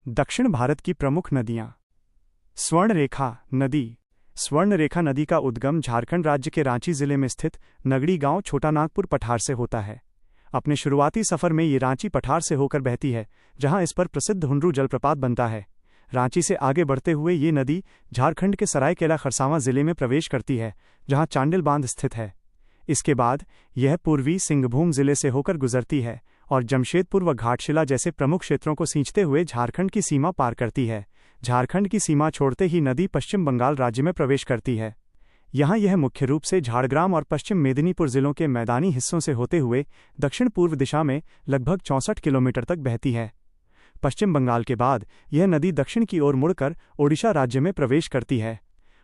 दक्षिण भारत की प्रमुख नदियां। स्वर्णरेखा नदी। स्वर्णरेखा नदी का उद्गम झारखंड राज्य के रांची जिले में स्थित नगड़ी गांव छोटा नागपुर पठार से होता है। अपने शुरुआती सफर में ये रांची पठार से होकर बहती है, जहां इस पर प्रसिद्ध हुंड्रू जलप्रपात बनता है। रांची से आगे बढ़ते हुए ये नदी झारखंड के सरायकेला खरसावां जिले में प्रवेश करती है, जहां चांडिल बांध स्थित है। इसके बाद यह पूर्वी सिंहभूम जिले से होकर गुजरती है और जमशेदपुर व घाटशिला जैसे प्रमुख क्षेत्रों को सींचते हुए झारखंड की सीमा पार करती है। झारखंड की सीमा छोड़ते ही नदी पश्चिम बंगाल राज्य में प्रवेश करती है। यहाँ यह मुख्य रूप से झाड़ग्राम और पश्चिम मेदिनीपुर जिलों के मैदानी हिस्सों से होते हुए दक्षिण पूर्व दिशा में लगभग 64 किलोमीटर तक बहती है। पश्चिम बंगाल के बाद यह नदी दक्षिण की ओर मुड़कर ओडिशा राज्य में प्रवेश करती है।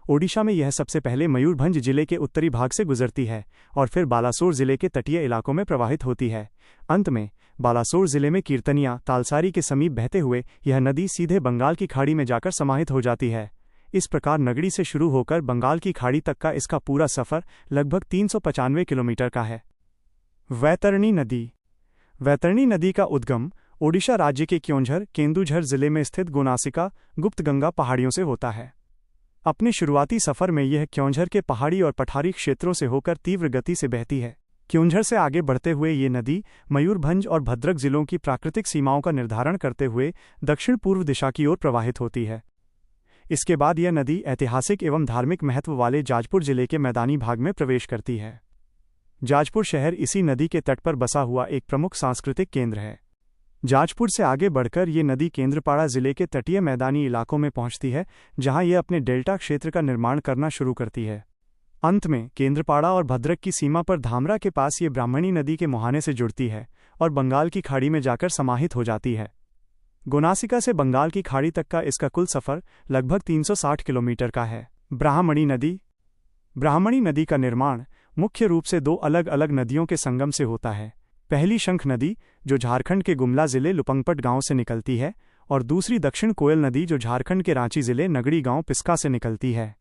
ओडिशा में यह सबसे पहले मयूरभंज जिले के उत्तरी भाग से गुजरती है और फिर बालासोर जिले के तटीय इलाकों में प्रवाहित होती है। अंत में बालासोर जिले में कीर्तनिया तालसारी के समीप बहते हुए यह नदी सीधे बंगाल की खाड़ी में जाकर समाहित हो जाती है। इस प्रकार नगड़ी से शुरू होकर बंगाल की खाड़ी तक का इसका पूरा सफर लगभग 395 किलोमीटर का है। वैतरणी नदी। वैतरणी नदी का उद्गम ओडिशा राज्य के क्योंझर केंदुझर जिले में स्थित गोनासिका गुप्तगंगा पहाड़ियों से होता है। अपने शुरुआती सफर में यह क्योंझर के पहाड़ी और पठारी क्षेत्रों से होकर तीव्र गति से बहती है। क्योंझर से आगे बढ़ते हुए ये नदी मयूरभंज और भद्रक जिलों की प्राकृतिक सीमाओं का निर्धारण करते हुए दक्षिण पूर्व दिशा की ओर प्रवाहित होती है। इसके बाद यह नदी ऐतिहासिक एवं धार्मिक महत्व वाले जाजपुर जिले के मैदानी भाग में प्रवेश करती है। जाजपुर शहर इसी नदी के तट पर बसा हुआ एक प्रमुख सांस्कृतिक केंद्र है। जाजपुर से आगे बढ़कर ये नदी केंद्रपाड़ा जिले के तटीय मैदानी इलाकों में पहुंचती है, जहां ये अपने डेल्टा क्षेत्र का निर्माण करना शुरू करती है। अंत में केंद्रपाड़ा और भद्रक की सीमा पर धामरा के पास ये ब्राह्मणी नदी के मुहाने से जुड़ती है और बंगाल की खाड़ी में जाकर समाहित हो जाती है। गोनासिका से बंगाल की खाड़ी तक का इसका कुल सफर लगभग 360 किलोमीटर का है। ब्राह्मणी नदी। ब्राह्मणी नदी का निर्माण मुख्य रूप से दो अलग अलग नदियों के संगम से होता है। पहली शंख नदी, जो झारखंड के गुमला जिले लुपंगपट गांव से निकलती है, और दूसरी दक्षिण कोयल नदी, जो झारखंड के रांची जिले नगड़ी गांव पिस्का से निकलती है।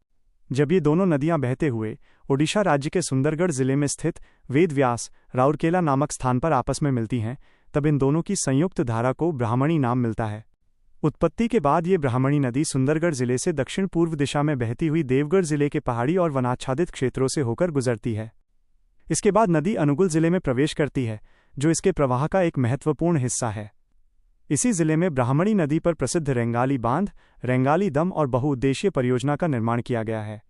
जब ये दोनों नदियां बहते हुए ओडिशा राज्य के सुंदरगढ़ जिले में स्थित वेदव्यास राउरकेला नामक स्थान पर आपस में मिलती हैं, तब इन दोनों की संयुक्त धारा को ब्राह्मणी नाम मिलता है। उत्पत्ति के बाद ये ब्राह्मणी नदी सुंदरगढ़ जिले से दक्षिण पूर्व दिशा में बहती हुई देवगढ़ जिले के पहाड़ी और वनाच्छादित क्षेत्रों से होकर गुजरती है। इसके बाद नदी अनुगुल जिले में प्रवेश करती है, जो इसके प्रवाह का एक महत्वपूर्ण हिस्सा है। इसी जिले में ब्राह्मणी नदी पर प्रसिद्ध रेंगाली बांध, रेंगाली दम और बहुउद्देशीय परियोजना का निर्माण किया गया है।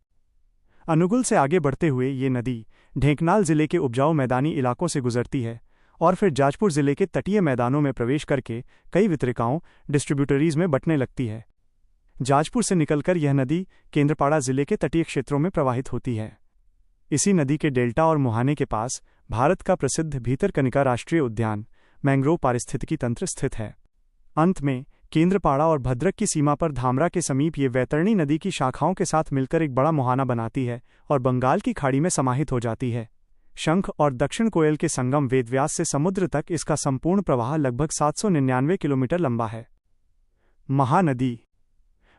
अनुगुल से आगे बढ़ते हुए ये नदी ढेंकनाल जिले के उपजाऊ मैदानी इलाकों से गुजरती है और फिर जाजपुर जिले के तटीय मैदानों में प्रवेश करके कई वितरिकाओं डिस्ट्रीब्यूटरीज में बंटने लगती है। जाजपुर से निकलकर यह नदी केंद्रपाड़ा जिले के तटीय क्षेत्रों में प्रवाहित होती है। इसी नदी के डेल्टा और मुहाने के पास भारत का प्रसिद्ध भीतरकनिका राष्ट्रीय उद्यान मैंग्रोव पारिस्थितिकी तंत्र स्थित है। अंत में केंद्रपाड़ा और भद्रक की सीमा पर धामरा के समीप ये वैतरणी नदी की शाखाओं के साथ मिलकर एक बड़ा मुहाना बनाती है और बंगाल की खाड़ी में समाहित हो जाती है। शंख और दक्षिण कोयल के संगम वेदव्यास से समुद्र तक इसका संपूर्ण प्रवाह लगभग 799 किलोमीटर लंबा है। महानदी।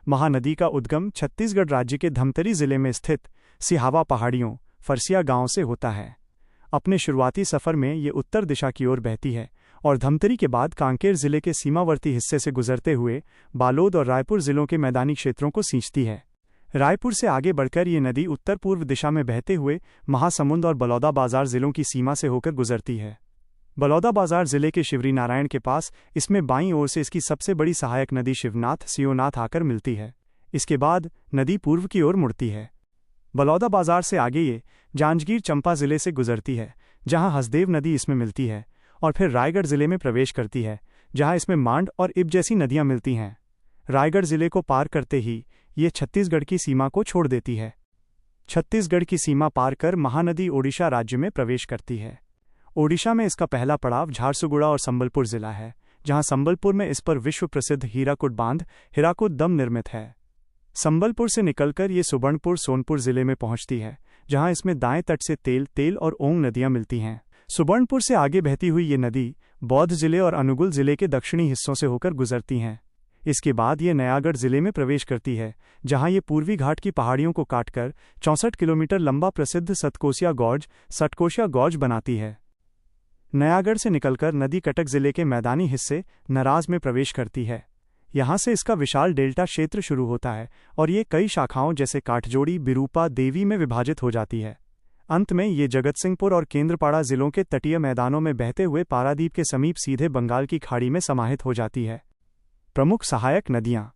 महानदी का उद्गम छत्तीसगढ़ राज्य के धमतरी जिले में स्थित सिहावा पहाड़ियों फरसिया गांव से होता है। अपने शुरुआती सफर में ये उत्तर दिशा की ओर बहती है और धमतरी के बाद कांकेर जिले के सीमावर्ती हिस्से से गुजरते हुए बालोद और रायपुर जिलों के मैदानी क्षेत्रों को सींचती है। रायपुर से आगे बढ़कर ये नदी उत्तर पूर्व दिशा में बहते हुए महासमुंद और बलौदाबाजार जिलों की सीमा से होकर गुजरती है। बलौदाबाजार जिले के शिवरी नारायण के पास इसमें बाईं ओर से इसकी सबसे बड़ी सहायक नदी शिवनाथ सियोनाथ आकर मिलती है। इसके बाद नदी पूर्व की ओर मुड़ती है। बलौदाबाजार से आगे ये जांजगीर चंपा जिले से गुजरती है, जहां हसदेव नदी इसमें मिलती है, और फिर रायगढ़ जिले में प्रवेश करती है, जहां इसमें मांड और इब जैसी नदियां मिलती हैं। रायगढ़ जिले को पार करते ही ये छत्तीसगढ़ की सीमा को छोड़ देती है। छत्तीसगढ़ की सीमा पार कर महानदी ओडिशा राज्य में प्रवेश करती है। ओडिशा में इसका पहला पड़ाव झारसुगुड़ा और संबलपुर जिला है, जहां संबलपुर में इस पर विश्व प्रसिद्ध हीराकुड बांध हीराकुद दम निर्मित है। संबलपुर से निकलकर ये सुबर्णपुर सोनपुर जिले में पहुंचती है, जहां इसमें दाएं तट से तेल और ओंग नदियां मिलती हैं। सुबर्णपुर से आगे बहती हुई ये नदी बौद्ध जिले और अनुगुल जिले के दक्षिणी हिस्सों से होकर गुजरती हैं। इसके बाद ये नयागढ़ जिले में प्रवेश करती है, जहां ये पूर्वी घाट की पहाड़ियों को काटकर 64 किलोमीटर लंबा प्रसिद्ध सटकोशिया गौज बनाती है। नयागढ़ से निकलकर नदी कटक जिले के मैदानी हिस्से नराज में प्रवेश करती है। यहाँ से इसका विशाल डेल्टा क्षेत्र शुरू होता है और ये कई शाखाओं जैसे काठजोड़ी, बिरूपा, देवी में विभाजित हो जाती है। अंत में ये जगतसिंहपुर और केंद्रपाड़ा जिलों के तटीय मैदानों में बहते हुए पारादीप के समीप सीधे बंगाल की खाड़ी में समाहित हो जाती है। प्रमुख सहायक नदियाँ।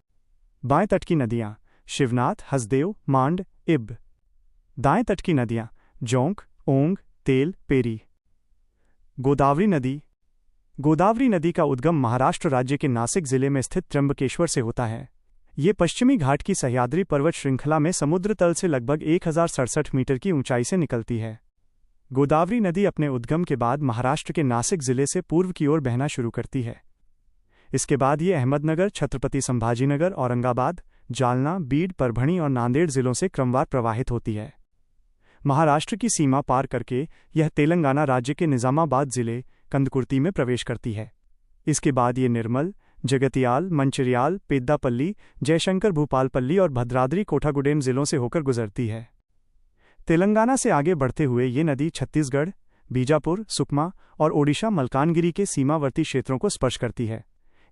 बाएं तट की नदियाँ शिवनाथ, हसदेव, मांड, इब। दाएं तट की नदियाँ जोंक, ओंग, तेल, पेरी। गोदावरी नदी। गोदावरी नदी का उद्गम महाराष्ट्र राज्य के नासिक जिले में स्थित त्र्यंबकेश्वर से होता है। ये पश्चिमी घाट की सह्याद्री पर्वत श्रृंखला में समुद्र तल से लगभग 1067 मीटर की ऊंचाई से निकलती है। गोदावरी नदी अपने उद्गम के बाद महाराष्ट्र के नासिक जिले से पूर्व की ओर बहना शुरू करती है। इसके बाद ये अहमदनगर, छत्रपति संभाजीनगर, औरंगाबाद, जालना, बीड, परभणी और नांदेड़ जिलों से क्रमवार प्रवाहित होती है। महाराष्ट्र की सीमा पार करके यह तेलंगाना राज्य के निजामाबाद जिले कंदकुर्ती में प्रवेश करती है। इसके बाद ये निर्मल, जगतियाल, मंचिरियाल, पेद्दापल्ली, जयशंकर भूपालपल्ली और भद्राद्री कोठागुडेम जिलों से होकर गुजरती है। तेलंगाना से आगे बढ़ते हुए ये नदी छत्तीसगढ़, बीजापुर, सुकमा और ओडिशा मलकानगिरी के सीमावर्ती क्षेत्रों को स्पर्श करती है।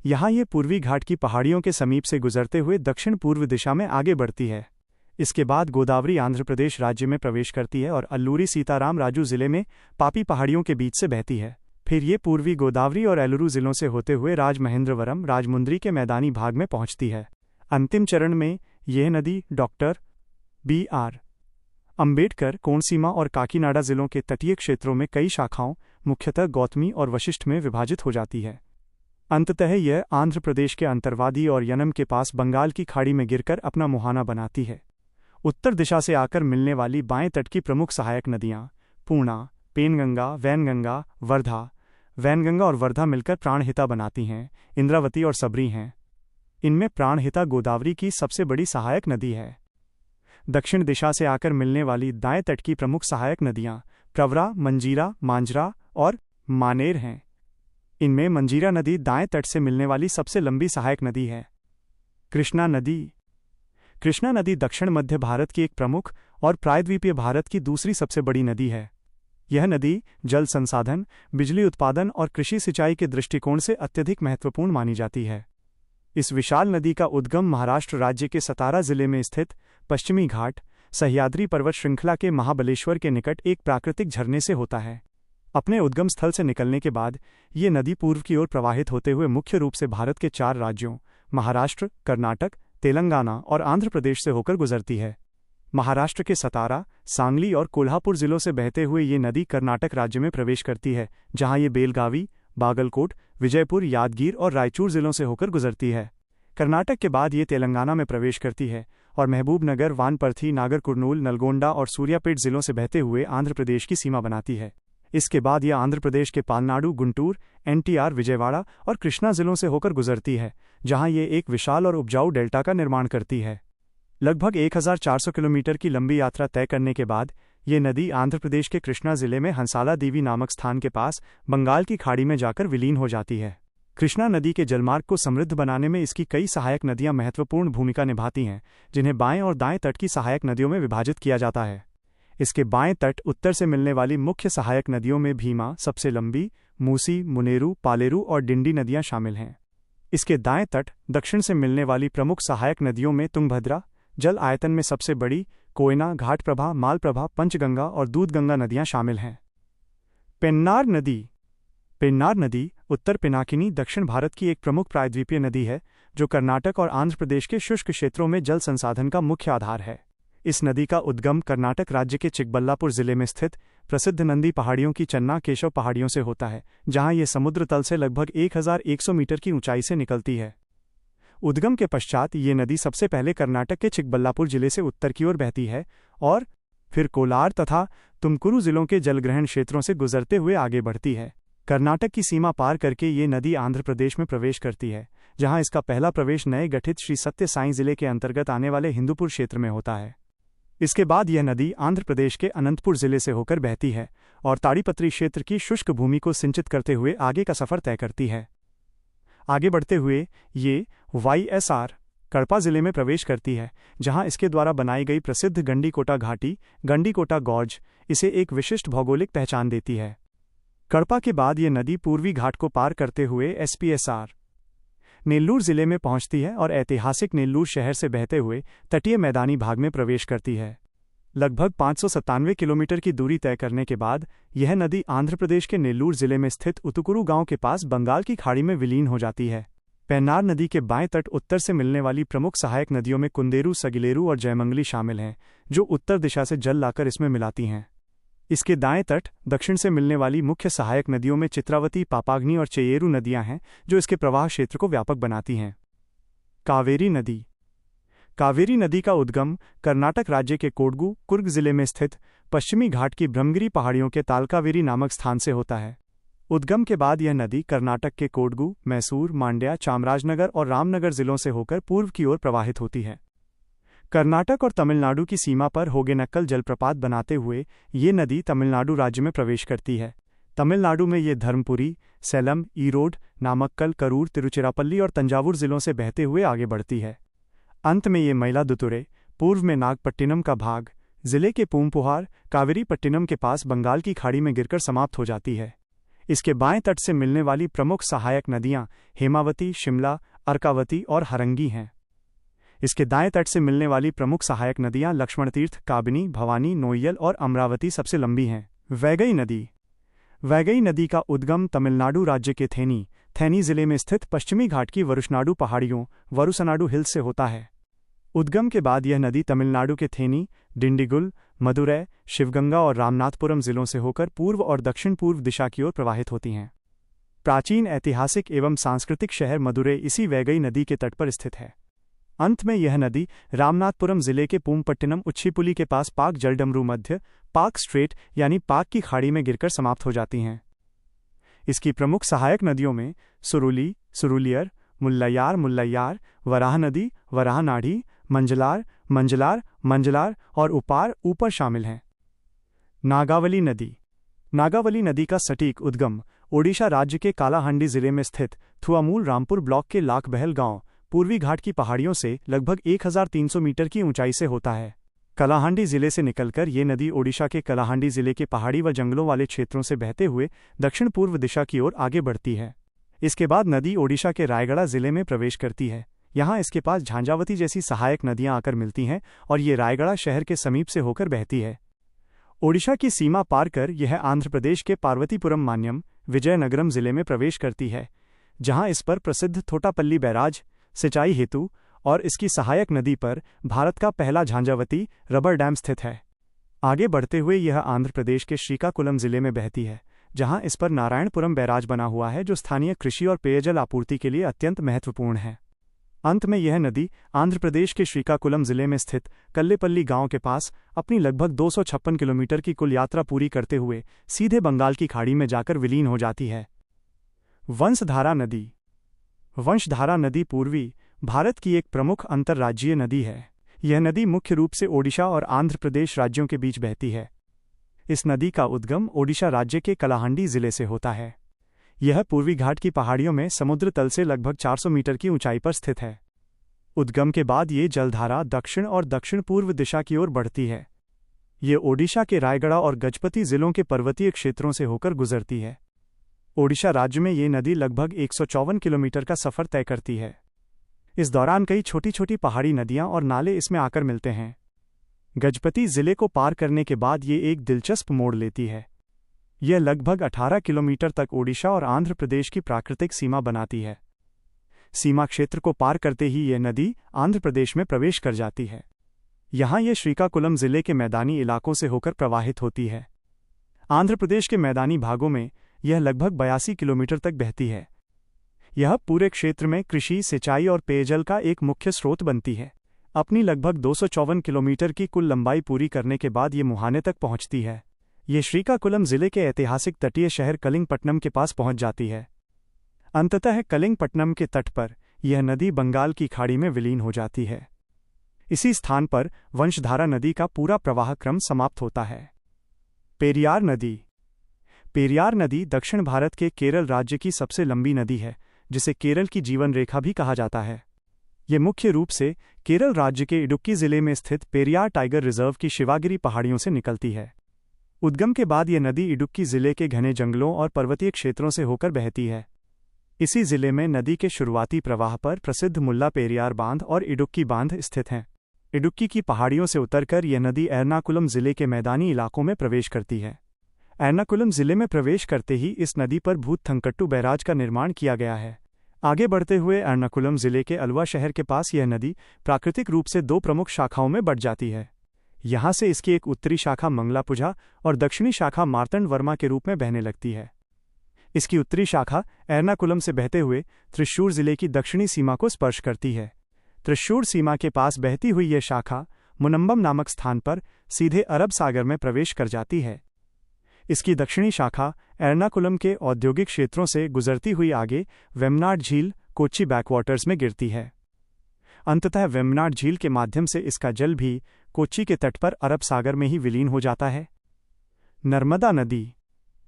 यहाँ ये पूर्वी घाट की पहाड़ियों के समीप से गुजरते हुए दक्षिण पूर्व दिशा में आगे बढ़ती है। इसके बाद गोदावरी आंध्र प्रदेश राज्य में प्रवेश करती है और अल्लूरी सीताराम राजू जिले में पापी पहाड़ियों के बीच से बहती है। फिर ये पूर्वी गोदावरी और एलुरु जिलों से होते हुए राजमहेंद्रवरम, राजमुंद्री के मैदानी भाग में पहुंचती है। अंतिम चरण में यह नदी डॉक्टर बी.आर. अंबेडकर, कोनसीमा और काकीनाडा जिलों के तटीय क्षेत्रों में कई शाखाओं, मुख्यतः गौतमी और वशिष्ठ में विभाजित हो जाती है। अंततः यह आंध्र प्रदेश के अंतर्वादी और यनम के पास बंगाल की खाड़ी में गिरकर अपना मुहाना बनाती है। उत्तर दिशा से आकर मिलने वाली बाएं तट की प्रमुख सहायक नदियाँ पूर्णा, पेनगंगा, वैनगंगा, वर्धा। वैनगंगा और वर्धा मिलकर प्राणहिता बनाती हैं, इंद्रावती और सबरी हैं। इनमें प्राणहिता गोदावरी की सबसे बड़ी सहायक नदी है। दक्षिण दिशा से आकर मिलने वाली दाएं तट की प्रमुख सहायक नदियाँ प्रवरा, मंजीरा, मांजरा और मानेर हैं। इनमें मंजीरा नदी दाएं तट से मिलने वाली सबसे लंबी सहायक नदी है। कृष्णा नदी। कृष्णा नदी दक्षिण मध्य भारत की एक प्रमुख और प्रायद्वीपीय भारत की दूसरी सबसे बड़ी नदी है। यह नदी जल संसाधन, बिजली उत्पादन और कृषि सिंचाई के दृष्टिकोण से अत्यधिक महत्वपूर्ण मानी जाती है। इस विशाल नदी का उद्गम महाराष्ट्र राज्य के सतारा जिले में स्थित पश्चिमी घाट, सह्याद्री पर्वत श्रृंखला के महाबलेश्वर के निकट एक प्राकृतिक झरने से होता है। अपने उद्गम स्थल से निकलने के बाद ये नदी पूर्व की ओर प्रवाहित होते हुए मुख्य रूप से भारत के 4 राज्यों महाराष्ट्र, कर्नाटक, तेलंगाना और आंध्र प्रदेश से होकर गुजरती है। महाराष्ट्र के सतारा, सांगली और कोल्हापुर जिलों से बहते हुए ये नदी कर्नाटक राज्य में प्रवेश करती है, जहां ये बेलगावी, बागलकोट, विजयपुर, यादगीर और रायचूर जिलों से होकर गुजरती है। कर्नाटक के बाद ये तेलंगाना में प्रवेश करती है और महबूबनगर, वानपर्थी, नागर कुर्नूल, नलगोंडा और सूर्यापेट जिलों से बहते हुए आंध्र प्रदेश की सीमा बनाती है। इसके बाद यह आंध्र प्रदेश के पालनाडु, गुंटूर, एनटीआर, विजयवाड़ा और कृष्णा जिलों से होकर गुजरती है, जहां ये एक विशाल और उपजाऊ डेल्टा का निर्माण करती है। लगभग 1400 किलोमीटर की लंबी यात्रा तय करने के बाद ये नदी आंध्र प्रदेश के कृष्णा जिले में हंसाला देवी नामक स्थान के पास बंगाल की खाड़ी में जाकर विलीन हो जाती है। कृष्णा नदी के जलमार्ग को समृद्ध बनाने में इसकी कई सहायक नदियां महत्वपूर्ण भूमिका निभाती हैं, जिन्हें बाएं और दाएं तट की सहायक नदियों में विभाजित किया जाता है। इसके बाएं तट उत्तर से मिलने वाली मुख्य सहायक नदियों में भीमा सबसे लंबी, मूसी, मुनेरू, पालेरू और डिंडी नदियां शामिल हैं। इसके दाएं तट दक्षिण से मिलने वाली प्रमुख सहायक नदियों में तुंगभद्रा, जल आयतन में सबसे बड़ी, कोयना, घाटप्रभा, मालप्रभा, पंचगंगा और दूधगंगा नदियां शामिल हैं। पेन्नार नदी। पेन्नार नदी उत्तर पिनाकिनी दक्षिण भारत की एक प्रमुख प्रायद्वीपीय नदी है, जो कर्नाटक और आंध्र प्रदेश के शुष्क क्षेत्रों में जल संसाधन का मुख्य आधार है। इस नदी का उद्गम कर्नाटक राज्य के चिकबल्लापुर जिले में स्थित प्रसिद्ध नंदी पहाड़ियों की चन्ना केशव पहाड़ियों से होता है, जहां ये समुद्र तल से लगभग 1100 मीटर की ऊंचाई से निकलती है। उद्गम के पश्चात ये नदी सबसे पहले कर्नाटक के चिकबल्लापुर जिले से उत्तर की ओर बहती है और फिर कोलार तथा तुमकुरू जिलों के जलग्रहण क्षेत्रों से गुजरते हुए आगे बढ़ती है। कर्नाटक की सीमा पार करके ये नदी आंध्र प्रदेश में प्रवेश करती है, जहां इसका पहला प्रवेश नए गठित श्री सत्य साई जिले के अंतर्गत आने वाले हिंदूपुर क्षेत्र में होता है। इसके बाद यह नदी आंध्र प्रदेश के अनंतपुर जिले से होकर बहती है और ताड़ीपत्री क्षेत्र की शुष्क भूमि को सिंचित करते हुए आगे का सफर तय करती है। आगे बढ़ते हुए ये वाईएसआर कड़पा जिले में प्रवेश करती है, जहां इसके द्वारा बनाई गई प्रसिद्ध गंडीकोटा घाटी, गंडीकोटा गॉर्ज, इसे एक विशिष्ट भौगोलिक पहचान देती है। कड़पा के बाद ये नदी पूर्वी घाट को पार करते हुए एसपीएसआर नेल्लूर जिले में पहुंचती है और ऐतिहासिक नेल्लूर शहर से बहते हुए तटीय मैदानी भाग में प्रवेश करती है। लगभग 597 किलोमीटर की दूरी तय करने के बाद यह नदी आंध्र प्रदेश के नेल्लूर जिले में स्थित उतुकुरु गांव के पास बंगाल की खाड़ी में विलीन हो जाती है। पेन्नार नदी के बाएं तट उत्तर से मिलने वाली प्रमुख सहायक नदियों में कुंदेरू, सगिलेरू और जयमंगली शामिल हैं, जो उत्तर दिशा से जल लाकर इसमें मिलाती हैं। इसके दाएं तट दक्षिण से मिलने वाली मुख्य सहायक नदियों में चित्रावती, पापाग्नि और चेयेरू नदियां हैं, जो इसके प्रवाह क्षेत्र को व्यापक बनाती हैं। कावेरी नदी। कावेरी नदी का उद्गम कर्नाटक राज्य के कोडगु, कुर्ग जिले में स्थित पश्चिमी घाट की ब्रह्मगिरी पहाड़ियों के तालकावेरी नामक स्थान से होता है। उद्गम के बाद यह नदी कर्नाटक के कोडगु, मैसूर, मांड्या, चामराजनगर और रामनगर जिलों से होकर पूर्व की ओर प्रवाहित होती है। कर्नाटक और तमिलनाडु की सीमा पर होगेनक्कल जलप्रपात बनाते हुए ये नदी तमिलनाडु राज्य में प्रवेश करती है। तमिलनाडु में ये धर्मपुरी, सेलम, ईरोड, नामक्कल, करूर, तिरुचिरापल्ली और तंजावुर जिलों से बहते हुए आगे बढ़ती है। अंत में ये मयिलादुतुरै, पूर्व में नागपट्टिनम का भाग, जिले के पूमपुहार, कावेरीपट्टिनम के पास बंगाल की खाड़ी में गिरकर समाप्त हो जाती है। इसके बाएं तट से मिलने वाली प्रमुख सहायक नदियां हेमावती, शिमला, अर्कावती और हरंगी हैं। इसके दाएं तट से मिलने वाली प्रमुख सहायक नदियां लक्ष्मणतीर्थ, काबिनी, भवानी, नोय्यल और अमरावती सबसे लंबी हैं। वैगई नदी। वैगई नदी का उद्गम तमिलनाडु राज्य के थेनी जिले में स्थित पश्चिमी घाट की वरुशनाडु पहाड़ियों वरुसनाडु हिल्स से होता है। उद्गम के बाद यह नदी तमिलनाडु के थेनी, डिंडिगुल, मदुरै, शिवगंगा और रामनाथपुरम जिलों से होकर पूर्व और दक्षिण पूर्व दिशा की ओर प्रवाहित होती हैं। प्राचीन ऐतिहासिक एवं सांस्कृतिक शहर मदुरै इसी वैगई नदी के तट पर स्थित है। अंत में यह नदी रामनाथपुरम जिले के पूमपट्टिनम उच्छीपुली के पास पाक जलडमरू मध्य पाक स्ट्रेट यानी पाक की खाड़ी में गिरकर समाप्त हो जाती हैं। इसकी प्रमुख सहायक नदियों में सुरुली, सुरुलियर, मुल्लैयार, वराह नदी, वराहनाडी, मंजलार और ऊपर शामिल हैं। नागावली नदी। नागावली नदी का सटीक उद्गम ओडिशा राज्य के कालाहांडी जिले में स्थित थुआमूल रामपुर ब्लॉक के लाखबहल गांव पूर्वी घाट की पहाड़ियों से लगभग 1300 मीटर की ऊंचाई से होता है। कलाहांडी जिले से निकलकर ये नदी ओडिशा के कलाहांडी जिले के पहाड़ी व जंगलों वाले क्षेत्रों से बहते हुए दक्षिण पूर्व दिशा की ओर आगे बढ़ती है। इसके बाद नदी ओडिशा के रायगढ़ जिले में प्रवेश करती है। यहाँ इसके पास झांझावती जैसी सहायक नदियां आकर मिलती हैं और ये रायगढ़ शहर के समीप से होकर बहती है। ओडिशा की सीमा पार कर यह आंध्र प्रदेश के पार्वतीपुरम मान्यम, विजयनगरम जिले में प्रवेश करती है, जहाँ इस पर प्रसिद्ध थोटापल्ली बैराज सिंचाई हेतु और इसकी सहायक नदी पर भारत का पहला झांझावती रबर डैम स्थित है। आगे बढ़ते हुए यह आंध्र प्रदेश के श्रीकाकुलम जिले में बहती है, जहां इस पर नारायणपुरम बैराज बना हुआ है, जो स्थानीय कृषि और पेयजल आपूर्ति के लिए अत्यंत महत्वपूर्ण है। अंत में यह नदी आंध्र प्रदेश के श्रीकाकुलम जिले में स्थित कल्लेपल्ली गांव के पास अपनी लगभग 256 किलोमीटर की कुल यात्रा पूरी करते हुए सीधे बंगाल की खाड़ी में जाकर विलीन हो जाती है। वंशधारा नदी। वंशधारा नदी पूर्वी भारत की एक प्रमुख अंतर्राज्यीय नदी है। यह नदी मुख्य रूप से ओडिशा और आंध्र प्रदेश राज्यों के बीच बहती है। इस नदी का उद्गम ओडिशा राज्य के कलाहांडी जिले से होता है। यह पूर्वी घाट की पहाड़ियों में समुद्र तल से लगभग 400 मीटर की ऊंचाई पर स्थित है। उद्गम के बाद ये जलधारा दक्षिण और दक्षिण पूर्व दिशा की ओर बढ़ती है। ये ओडिशा के रायगढ़ और गजपति जिलों के पर्वतीय क्षेत्रों से होकर गुजरती है। ओडिशा राज्य में ये नदी लगभग 154 किलोमीटर का सफर तय करती है। इस दौरान कई छोटी छोटी पहाड़ी नदियां और नाले इसमें आकर मिलते हैं। गजपति जिले को पार करने के बाद ये एक दिलचस्प मोड़ लेती है। यह लगभग 18 किलोमीटर तक ओडिशा और आंध्र प्रदेश की प्राकृतिक सीमा बनाती है। सीमा क्षेत्र को पार करते ही यह नदी आंध्र प्रदेश में प्रवेश कर जाती है। यहाँ यह श्रीकाकुलम जिले के मैदानी इलाकों से होकर प्रवाहित होती है। आंध्र प्रदेश के मैदानी भागों में यह लगभग 82 किलोमीटर तक बहती है। यह पूरे क्षेत्र में कृषि, सिंचाई और पेयजल का एक मुख्य स्रोत बनती है। अपनी लगभग 254 किलोमीटर की कुल लंबाई पूरी करने के बाद ये मुहाने तक पहुंचती है। ये श्रीकाकुलम जिले के ऐतिहासिक तटीय शहर कलिंगपट्टनम के पास पहुंच जाती है। अंततः कलिंगपट्टनम के तट पर यह नदी बंगाल की खाड़ी में विलीन हो जाती है। इसी स्थान पर वंशधारा नदी का पूरा प्रवाह क्रम समाप्त होता है। पेरियार नदी। पेरियार नदी दक्षिण भारत के केरल राज्य की सबसे लंबी नदी है, जिसे केरल की जीवन रेखा भी कहा जाता है। ये मुख्य रूप से केरल राज्य के इडुक्की जिले में स्थित पेरियार टाइगर रिजर्व की शिवागिरी पहाड़ियों से निकलती है। उद्गम के बाद यह नदी इडुक्की जिले के घने जंगलों और पर्वतीय क्षेत्रों से होकर बहती है। इसी जिले में नदी के शुरुआती प्रवाह पर प्रसिद्ध मुल्ला पेरियार बांध और इडुक्की बांध स्थित हैं। इडुक्की की पहाड़ियों से उतरकर यह नदी एर्नाकुलम जिले के मैदानी इलाकों में प्रवेश करती है। एर्नाकुलम जिले में प्रवेश करते ही इस नदी पर भूतथंकट्टू बैराज का निर्माण किया गया है। आगे बढ़ते हुए एर्नाकुलम जिले के अलवा शहर के पास यह नदी प्राकृतिक रूप से दो प्रमुख शाखाओं में बढ़ जाती है। यहाँ से इसकी एक उत्तरी शाखा मंगलापुझा और दक्षिणी शाखा मार्तंड वर्मा के रूप में बहने लगती है। इसकी उत्तरी शाखा एर्नाकुलम से बहते हुए त्रिश्शूर जिले की दक्षिणी सीमा को स्पर्श करती है। त्रिश्शूर सीमा के पास बहती हुई यह शाखा मुनम्बम नामक स्थान पर सीधे अरब सागर में प्रवेश कर जाती है। इसकी दक्षिणी शाखा एर्नाकुलम के औद्योगिक क्षेत्रों से गुजरती हुई आगे वेम्बनाड झील कोच्चि बैकवाटर्स में गिरती है। अंततः वेम्बनाड झील के माध्यम से इसका जल भी कोच्चि के तट पर अरब सागर में ही विलीन हो जाता है। नर्मदा नदी।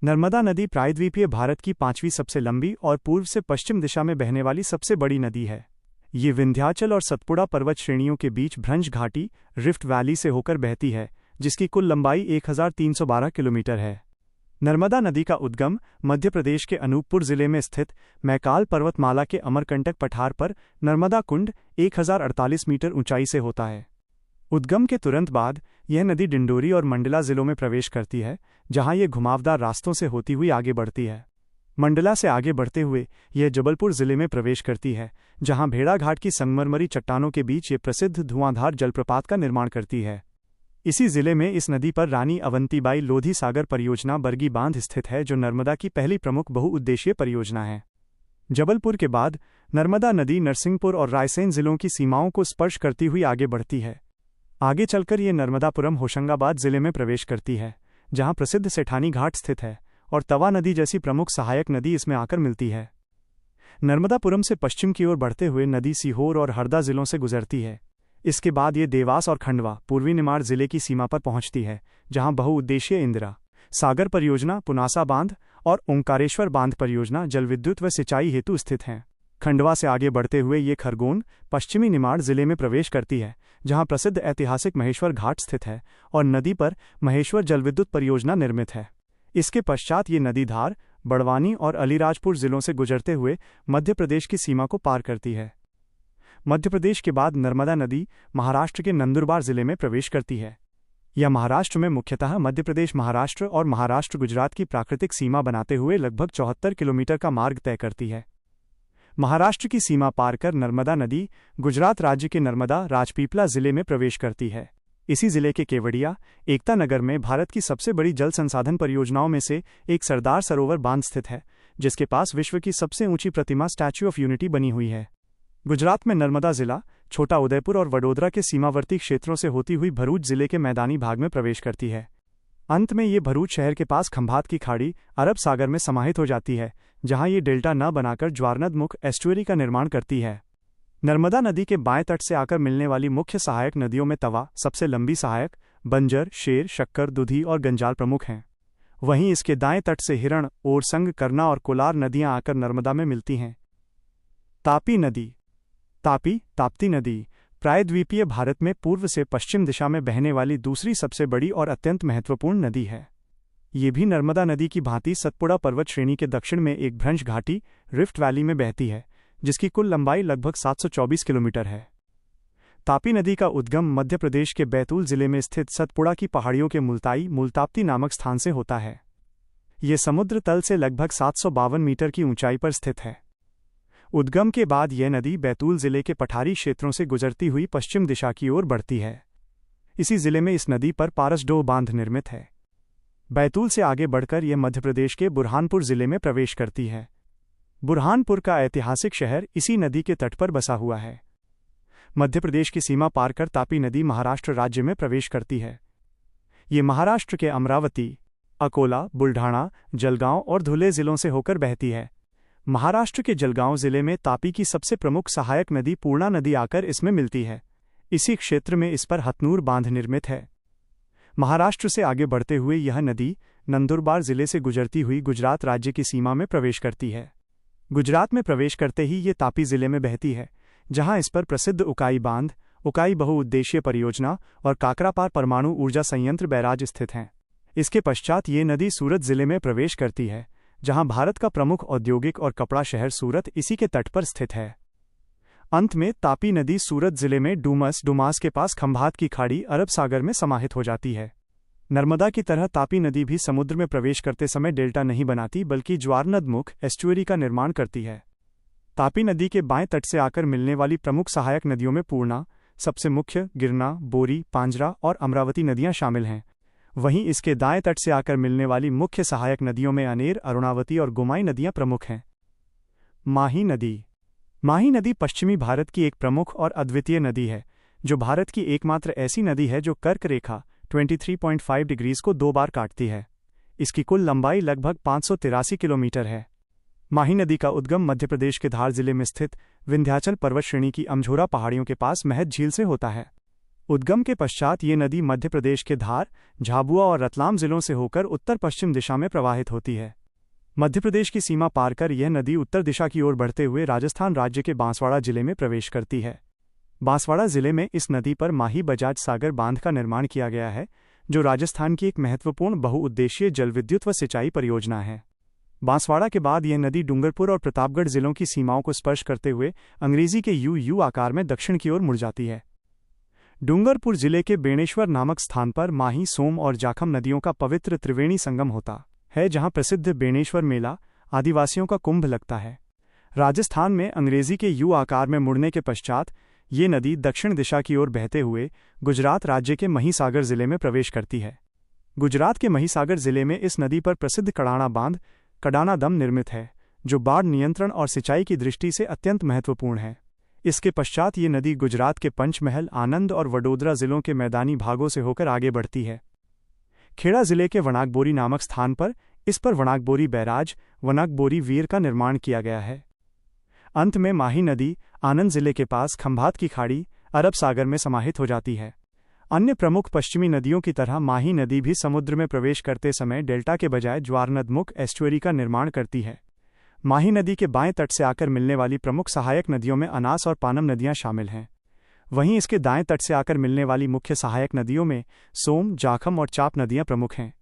नर्मदा नदी प्रायद्वीपीय भारत की 5वीं सबसे लंबी और पूर्व से पश्चिम दिशा में बहने वाली सबसे बड़ी नदी है। ये विंध्याचल और सतपुड़ा पर्वत श्रेणियों के बीच भ्रंश घाटी रिफ्ट वैली से होकर बहती है, जिसकी कुल लंबाई 1312 किलोमीटर है। नर्मदा नदी का उद्गम मध्य प्रदेश के अनूपपुर जिले में स्थित मैकाल पर्वतमाला के अमरकंटक पठार पर नर्मदा कुंड 1048 मीटर ऊंचाई से होता है। उद्गम के तुरंत बाद यह नदी डिंडोरी और मंडला जिलों में प्रवेश करती है, जहां यह घुमावदार रास्तों से होती हुई आगे बढ़ती है। मंडला से आगे बढ़ते हुए यह जबलपुर जिले में प्रवेश करती है, जहां भेड़ाघाट की संगमरमरी चट्टानों के बीच ये प्रसिद्ध धुआंधार जलप्रपात का निर्माण करती है। इसी जिले में इस नदी पर रानी अवंतीबाई लोधी सागर परियोजना बरगी बांध स्थित है, जो नर्मदा की पहली प्रमुख बहुउद्देशीय परियोजना है। जबलपुर के बाद नर्मदा नदी नरसिंहपुर और रायसेन जिलों की सीमाओं को स्पर्श करती हुई आगे बढ़ती है। आगे चलकर ये नर्मदापुरम होशंगाबाद जिले में प्रवेश करती है, जहां प्रसिद्ध सेठानी घाट स्थित है और तवा नदी जैसी प्रमुख सहायक नदी इसमें आकर मिलती है। नर्मदापुरम से पश्चिम की ओर बढ़ते हुए नदी सीहोर और हरदा जिलों से गुजरती है। इसके बाद ये देवास और खंडवा पूर्वी निमाड़ जिले की सीमा पर पहुंचती है, जहां बहुउद्देशीय इंदिरा सागर परियोजना, पुनासा बांध और ओंकारेश्वर बांध परियोजना जल विद्युत व सिंचाई हेतु स्थित हैं। खंडवा से आगे बढ़ते हुए ये खरगोन पश्चिमी निमाड़ जिले में प्रवेश करती है, जहां प्रसिद्ध ऐतिहासिक महेश्वर घाट स्थित है और नदी पर महेश्वर जलविद्युत परियोजना निर्मित है। इसके पश्चात ये नदी धार, बड़वानी और अलीराजपुर जिलों से गुजरते हुए मध्य प्रदेश की सीमा को पार करती है। मध्य प्रदेश के बाद नर्मदा नदी महाराष्ट्र के नंदुरबार जिले में प्रवेश करती है। यह महाराष्ट्र में मुख्यतः मध्य प्रदेश, महाराष्ट्र और महाराष्ट्र गुजरात की प्राकृतिक सीमा बनाते हुए लगभग 74 किलोमीटर का मार्ग तय करती है। महाराष्ट्र की सीमा पार कर नर्मदा नदी गुजरात राज्य के नर्मदा राजपीपला जिले में प्रवेश करती है। इसी जिले के केवड़िया एकता नगर में भारत की सबसे बड़ी जल संसाधन परियोजनाओं में से एक सरदार सरोवर बांध स्थित है, जिसके पास विश्व की सबसे ऊंची प्रतिमा स्टैच्यू ऑफ यूनिटी बनी हुई है। गुजरात में नर्मदा जिला छोटा उदयपुर और वडोदरा के सीमावर्ती क्षेत्रों से होती हुई भरूच जिले के मैदानी भाग में प्रवेश करती है। अंत में ये भरूच शहर के पास खंभात की खाड़ी अरब सागर में समाहित हो जाती है, जहां ये डेल्टा न बनाकर ज्वारनदमुख एस्टुअरी का निर्माण करती है। नर्मदा नदी के बाएं तट से आकर मिलने वाली मुख्य सहायक नदियों में तवा सबसे लंबी सहायक, बंजर, शेर, शक्कर, दुधी और गंजाल प्रमुख हैं। वहीं इसके दाएं तट से हिरण, ओरसंग, करना और कोलार नदियां आकर नर्मदा में मिलती हैं। तापी नदी। ताप्ती नदी प्रायद्वीपीय भारत में पूर्व से पश्चिम दिशा में बहने वाली दूसरी सबसे बड़ी और अत्यंत महत्वपूर्ण नदी है। ये भी नर्मदा नदी की भांति सतपुड़ा पर्वत श्रेणी के दक्षिण में एक भ्रंश घाटी रिफ्ट वैली में बहती है, जिसकी कुल लंबाई लगभग 724 किलोमीटर है। तापी नदी का उद्गम मध्य प्रदेश के बैतूल जिले में स्थित सतपुड़ा की पहाड़ियों के मूलताप्ती नामक स्थान से होता है। ये समुद्र तल से लगभग 752 मीटर की ऊंचाई पर स्थित है। उद्गम के बाद यह नदी बैतूल जिले के पठारी क्षेत्रों से गुजरती हुई पश्चिम दिशा की ओर बढ़ती है। इसी जिले में इस नदी पर पारसडोह बांध निर्मित है। बैतूल से आगे बढ़कर यह मध्य प्रदेश के बुरहानपुर जिले में प्रवेश करती है। बुरहानपुर का ऐतिहासिक शहर इसी नदी के तट पर बसा हुआ है। मध्य प्रदेश की सीमा पार कर तापी नदी महाराष्ट्र राज्य में प्रवेश करती है। ये महाराष्ट्र के अमरावती, अकोला, बुल्ढाणा, जलगांव और धुले जिलों से होकर बहती है। महाराष्ट्र के जलगांव जिले में तापी की सबसे प्रमुख सहायक नदी पूर्णा नदी आकर इसमें मिलती है। इसी क्षेत्र में इस पर हथनूर बांध निर्मित है। महाराष्ट्र से आगे बढ़ते हुए यह नदी नंदुरबार जिले से गुजरती हुई गुजरात राज्य की सीमा में प्रवेश करती है। गुजरात में प्रवेश करते ही ये तापी जिले में बहती है, जहां इस पर प्रसिद्ध उकाई बांध, उकाई बहुउद्देशीय परियोजना और काकरापार परमाणु ऊर्जा संयंत्र बैराज स्थित हैं। इसके पश्चात ये नदी सूरत जिले में प्रवेश करती है, जहां भारत का प्रमुख औद्योगिक और कपड़ा शहर सूरत इसी के तट पर स्थित है। अंत में तापी नदी सूरत जिले में डुमास के पास खंभात की खाड़ी अरब सागर में समाहित हो जाती है। नर्मदा की तरह तापी नदी भी समुद्र में प्रवेश करते समय डेल्टा नहीं बनाती बल्कि ज्वारनदमुख एस्चुअरी का निर्माण करती है। तापी नदी के बाएं तट से आकर मिलने वाली प्रमुख सहायक नदियों में पूर्णा, सबसे मुख्य, गिरना, बोरी, पांजरा और अमरावती नदियां शामिल हैं। वहीं इसके दाएं तट से आकर मिलने वाली मुख्य सहायक नदियों में अनेर, अरुणावती और गुमाई नदियां प्रमुख हैं। माही नदी। माही नदी पश्चिमी भारत की एक प्रमुख और अद्वितीय नदी है, जो भारत की एकमात्र ऐसी नदी है जो कर्क रेखा 23.5 डिग्रीज को 2 बार काटती है। इसकी कुल लंबाई लगभग 583 किलोमीटर है। माही नदी का उद्गम मध्य प्रदेश के धार जिले में स्थित विंध्याचल पर्वत श्रेणी की अमझोरा पहाड़ियों के पास महद झील से होता है। उद्गम के पश्चात ये नदी मध्य प्रदेश के धार, झाबुआ और रतलाम जिलों से होकर उत्तर पश्चिम दिशा में प्रवाहित होती है। मध्य प्रदेश की सीमा पार कर यह नदी उत्तर दिशा की ओर बढ़ते हुए राजस्थान राज्य के बांसवाड़ा जिले में प्रवेश करती है। बांसवाड़ा जिले में इस नदी पर माही बजाज सागर बांध का निर्माण किया गया है, जो राजस्थान की एक महत्वपूर्ण बहुउद्देशीय जलविद्युत व सिंचाई परियोजना है। बांसवाड़ा के बाद यह नदी डूंगरपुर और प्रतापगढ़ जिलों की सीमाओं को स्पर्श करते हुए अंग्रेजी के यू आकार में दक्षिण की ओर मुड़ जाती है। डूंगरपुर जिले के बेणेश्वर नामक स्थान पर माही, सोम और जाखम नदियों का पवित्र त्रिवेणी संगम होता है, जहां प्रसिद्ध बेणेश्वर मेला, आदिवासियों का कुंभ लगता है। राजस्थान में अंग्रेजी के यू आकार में मुड़ने के पश्चात ये नदी दक्षिण दिशा की ओर बहते हुए गुजरात राज्य के महिसागर जिले में प्रवेश करती है। गुजरात के महिसागर जिले में इस नदी पर प्रसिद्ध कड़ाणा बांध, कडाना दम निर्मित है, जो बाढ़ नियंत्रण और सिंचाई की दृष्टि से अत्यंत महत्वपूर्ण है। इसके पश्चात ये नदी गुजरात के पंचमहल, आनंद और वडोदरा जिलों के मैदानी भागों से होकर आगे बढ़ती है। खेड़ा जिले के वनाकबोरी नामक स्थान पर इस पर वनाकबोरी बैराज, वनाकबोरी वीर का निर्माण किया गया है। अंत में माही नदी आनंद जिले के पास खंभात की खाड़ी, अरब सागर में समाहित हो जाती है। अन्य प्रमुख पश्चिमी नदियों की तरह माही नदी भी समुद्र में प्रवेश करते समय डेल्टा के बजाय ज्वारनदमुख एस्चुअरी का निर्माण करती है। माही नदी के बाएं तट से आकर मिलने वाली प्रमुख सहायक नदियों में अनास और पानम नदियां शामिल हैं। वहीं इसके दाएं तट से आकर मिलने वाली मुख्य सहायक नदियों में सोम, जाखम और चाप नदियां प्रमुख हैं।